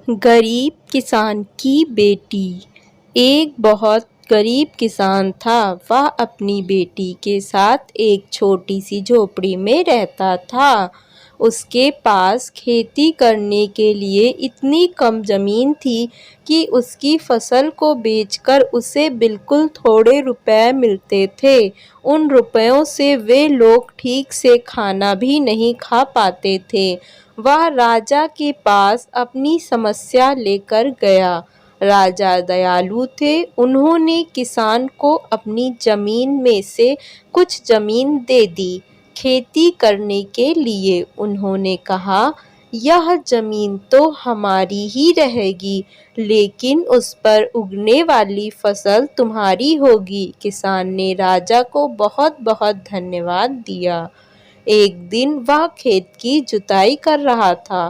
गरीब किसान की बेटी। एक बहुत गरीब किसान था। वह अपनी बेटी के साथ एक छोटी सी झोपड़ी में रहता था। उसके पास खेती करने के लिए इतनी कम ज़मीन थी कि उसकी फसल को बेचकर उसे बिल्कुल थोड़े रुपए मिलते थे। उन रुपयों से वे लोग ठीक से खाना भी नहीं खा पाते थे। वह राजा के पास अपनी समस्या लेकर गया। राजा दयालु थे। उन्होंने किसान को अपनी जमीन में से कुछ जमीन दे दी खेती करने के लिए। उन्होंने कहा, यह जमीन तो हमारी ही रहेगी, लेकिन उस पर उगने वाली फसल तुम्हारी होगी। किसान ने राजा को बहुत बहुत धन्यवाद दिया। एक दिन वह खेत की जुताई कर रहा था।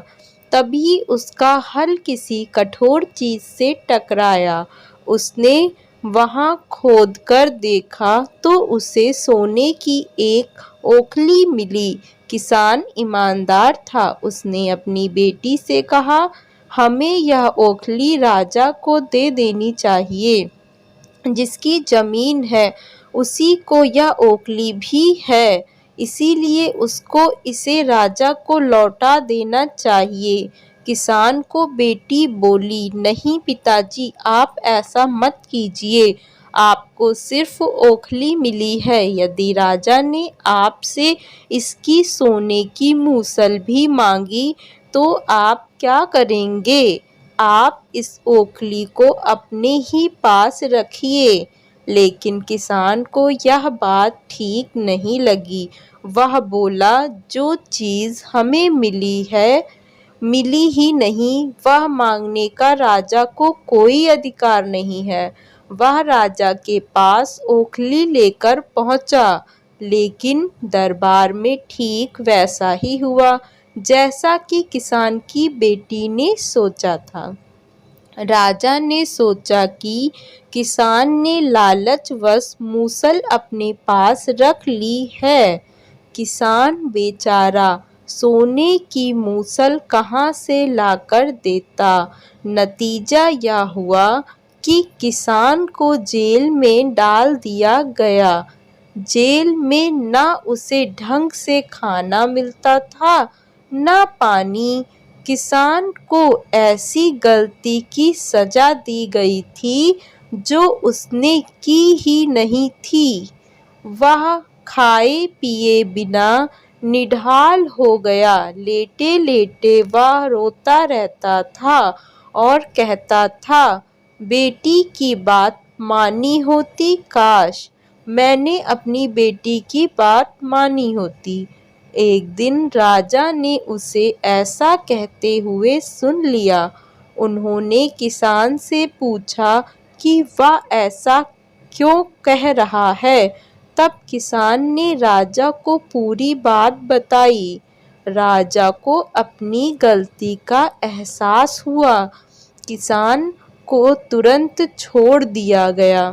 तभी उसका हल किसी कठोर चीज से टकराया। उसने वहां खोदकर देखा तो उसे सोने की एक ओखली मिली। किसान ईमानदार था। उसने अपनी बेटी से कहा, हमें यह ओखली राजा को दे देनी चाहिए। जिसकी जमीन है उसी को यह ओखली भी है, इसीलिए उसको इसे राजा को लौटा देना चाहिए। किसान को बेटी बोली, नहीं पिताजी, आप ऐसा मत कीजिए। आपको सिर्फ ओखली मिली है। यदि राजा ने आपसे इसकी सोने की मूसल भी मांगी तो आप क्या करेंगे? आप इस ओखली को अपने ही पास रखिए। लेकिन किसान को यह बात ठीक नहीं लगी। वह बोला, जो चीज़ हमें मिली है मिली ही नहीं, वह मांगने का राजा को कोई अधिकार नहीं है। वह राजा के पास ओखली लेकर पहुंचा, लेकिन दरबार में ठीक वैसा ही हुआ जैसा कि किसान की बेटी ने सोचा था। राजा ने सोचा कि किसान ने लालचवश मूसल अपने पास रख ली है। किसान बेचारा सोने की मूसल कहाँ से लाकर देता। नतीजा यह हुआ कि किसान को जेल में डाल दिया गया। जेल में ना उसे ढंग से खाना मिलता था, ना पानी। किसान को ऐसी गलती की सजा दी गई थी जो उसने की ही नहीं थी। वह खाए पिए बिना निढाल हो गया। लेटे लेटे वह रोता रहता था और कहता था, बेटी की बात मानी होती, काश मैंने अपनी बेटी की बात मानी होती। एक दिन राजा ने उसे ऐसा कहते हुए सुन लिया। उन्होंने किसान से पूछा कि वह ऐसा क्यों कह रहा है। तब किसान ने राजा को पूरी बात बताई। राजा को अपनी गलती का एहसास हुआ। किसान को तुरंत छोड़ दिया गया।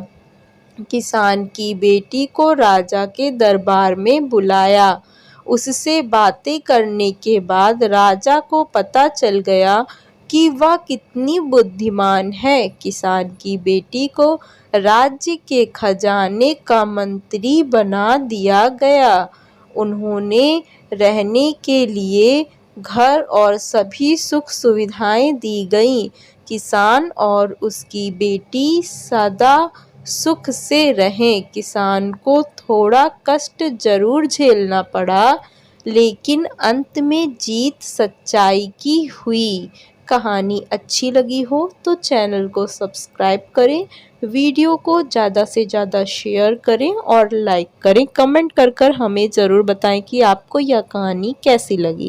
किसान की बेटी को राजा के दरबार में बुलाया। उससे बातें करने के बाद राजा को पता चल गया कि वह कितनी बुद्धिमान है। किसान की बेटी को राज्य के खजाने का मंत्री बना दिया गया। उन्होंने रहने के लिए घर और सभी सुख सुविधाएं दी गईं। किसान और उसकी बेटी सदा सुख से रहें। किसान को थोड़ा कष्ट जरूर झेलना पड़ा, लेकिन अंत में जीत सच्चाई की हुई। कहानी अच्छी लगी हो तो चैनल को सब्सक्राइब करें, वीडियो को ज़्यादा से ज़्यादा शेयर करें और लाइक करें। कमेंट कर हमें ज़रूर बताएं कि आपको यह कहानी कैसी लगी।